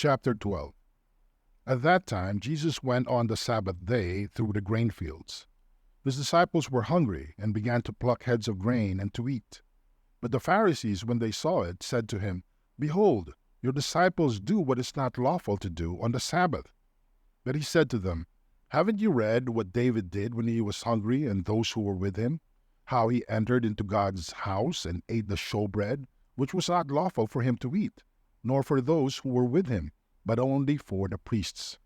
Chapter 12. At that time, Jesus went on the Sabbath day through the grain fields. His disciples were hungry and began to pluck heads of grain and to eat. But the Pharisees, when they saw it, said to him, "Behold, your disciples do what is not lawful to do on the Sabbath." But he said to them, "Haven't you read what David did when he was hungry and those who were with him? How he entered into God's house and ate the showbread, which was not lawful for him to eat, nor for those who were with him, but only for the priests.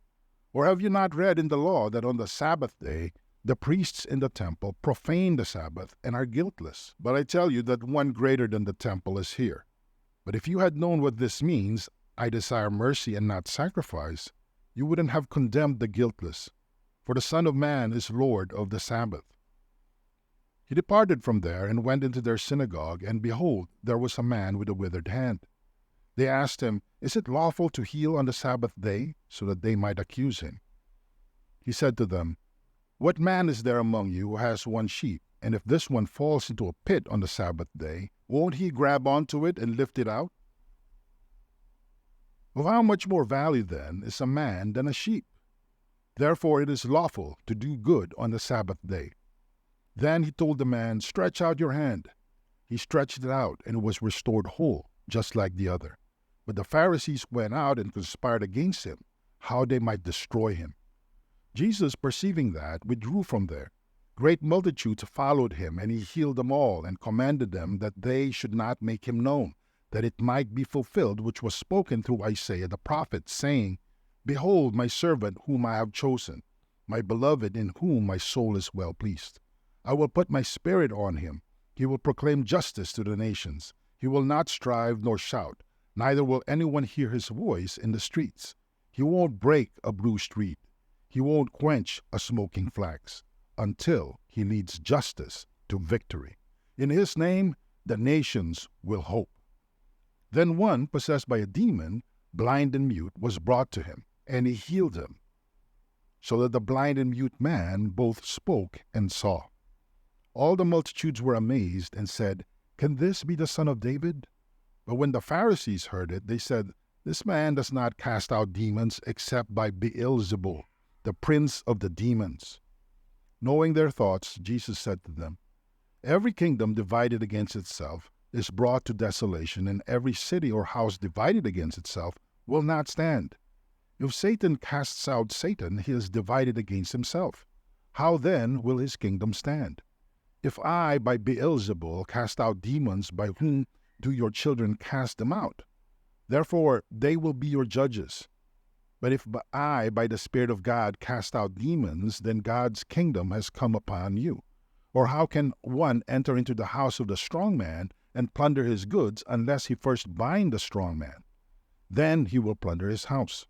Or have you not read in the law that on the Sabbath day the priests in the temple profane the Sabbath and are guiltless? But I tell you that one greater than the temple is here. But if you had known what this means, 'I desire mercy and not sacrifice,' you wouldn't have condemned the guiltless. For the Son of Man is Lord of the Sabbath." He departed from there and went into their synagogue, and behold, there was a man with a withered hand. They asked him, "Is it lawful to heal on the Sabbath day?" so that they might accuse him. He said to them, "What man is there among you who has one sheep, and if this one falls into a pit on the Sabbath day, won't he grab onto it and lift it out? Of how much more value, then, is a man than a sheep? Therefore it is lawful to do good on the Sabbath day." Then he told the man, "Stretch out your hand." He stretched it out, and it was restored whole, just like the other. But the Pharisees went out and conspired against him, how they might destroy him. Jesus, perceiving that, withdrew from there. Great multitudes followed him, and he healed them all, and commanded them that they should not make him known, that it might be fulfilled which was spoken through Isaiah the prophet, saying, "Behold my servant whom I have chosen, my beloved in whom my soul is well pleased. I will put my spirit on him. He will proclaim justice to the nations. He will not strive nor shout, neither will anyone hear his voice in the streets. He won't break a bruised reed. He won't quench a smoking flax, until he leads justice to victory. In his name the nations will hope." Then one, possessed by a demon, blind and mute, was brought to him, and he healed him, so that the blind and mute man both spoke and saw. All the multitudes were amazed and said, "Can this be the son of David?" But when the Pharisees heard it, they said, "This man does not cast out demons except by Beelzebul, the prince of the demons." Knowing their thoughts, Jesus said to them, "Every kingdom divided against itself is brought to desolation, and every city or house divided against itself will not stand. If Satan casts out Satan, he is divided against himself. How then will his kingdom stand? If I, by Beelzebul, cast out demons, by whom do your children cast them out? Therefore they will be your judges. But if I, by the Spirit of God, cast out demons, then God's kingdom has come upon you. Or how can one enter into the house of the strong man and plunder his goods unless he first bind the strong man? Then he will plunder his house.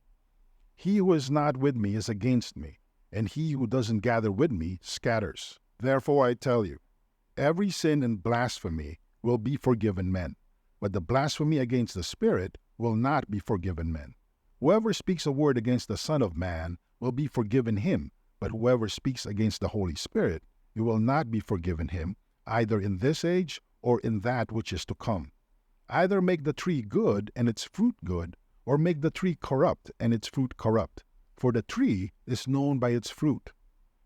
He who is not with me is against me, and he who doesn't gather with me scatters. Therefore I tell you, every sin and blasphemy will be forgiven men, but the blasphemy against the Spirit will not be forgiven men. Whoever speaks a word against the Son of Man will be forgiven him, but whoever speaks against the Holy Spirit, it will not be forgiven him, either in this age or in that which is to come. Either make the tree good and its fruit good, or make the tree corrupt and its fruit corrupt. For the tree is known by its fruit.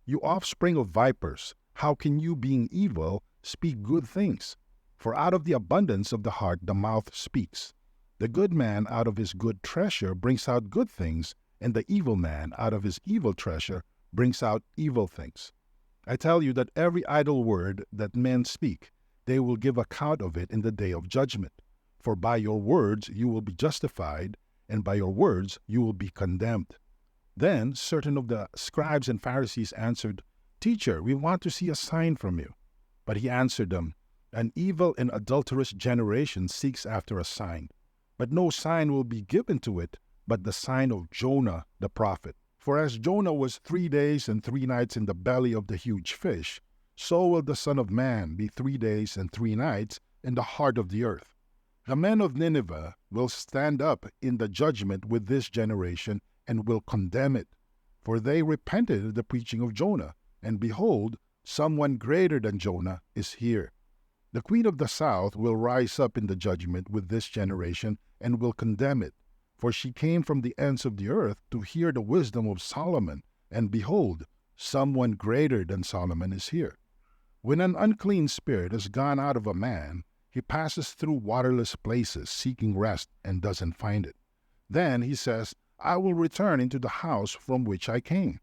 You offspring of vipers, how can you, being evil, speak good things? For out of the abundance of the heart the mouth speaks. The good man out of his good treasure brings out good things, and the evil man out of his evil treasure brings out evil things. I tell you that every idle word that men speak, they will give account of it in the day of judgment. For by your words you will be justified, and by your words you will be condemned. Then certain of the scribes and Pharisees answered, "Teacher, we want to see a sign from you." But he answered them, "An evil and adulterous generation seeks after a sign, but no sign will be given to it but the sign of Jonah the prophet. For as Jonah was 3 days and 3 nights in the belly of the huge fish, so will the Son of Man be 3 days and 3 nights in the heart of the earth. The men of Nineveh will stand up in the judgment with this generation and will condemn it, for they repented of the preaching of Jonah, and behold, someone greater than Jonah is here. The queen of the south will rise up in the judgment with this generation and will condemn it, For she came from the ends of the earth to hear the wisdom of Solomon, and behold, someone greater than Solomon is here. When an unclean spirit has gone out of a man, he passes through waterless places seeking rest and doesn't find it. Then he says, I will return into the house from which I came.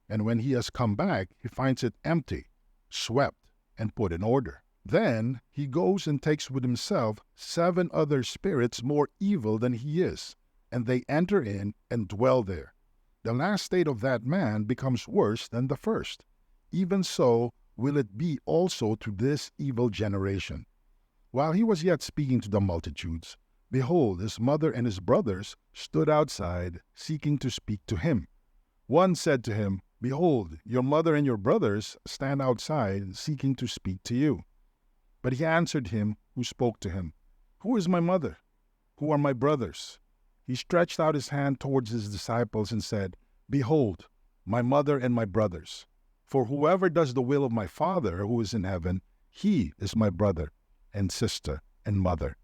And when he has come back, he finds it empty, swept, and put in order. Then he goes and takes with himself 7 other spirits more evil than he is, and they enter in and dwell there. The last state of that man becomes worse than the first. Even so will it be also to this evil generation. While he was yet speaking to the multitudes, behold, his mother and his brothers stood outside, seeking to speak to him. One said to him, Behold, your mother and your brothers stand outside, seeking to speak to you. But he answered him who spoke to him, Who is my mother? Who are my brothers? He stretched out his hand towards his disciples and said, Behold, my mother and my brothers. For whoever does the will of my Father who is in heaven, he is my brother and sister and mother.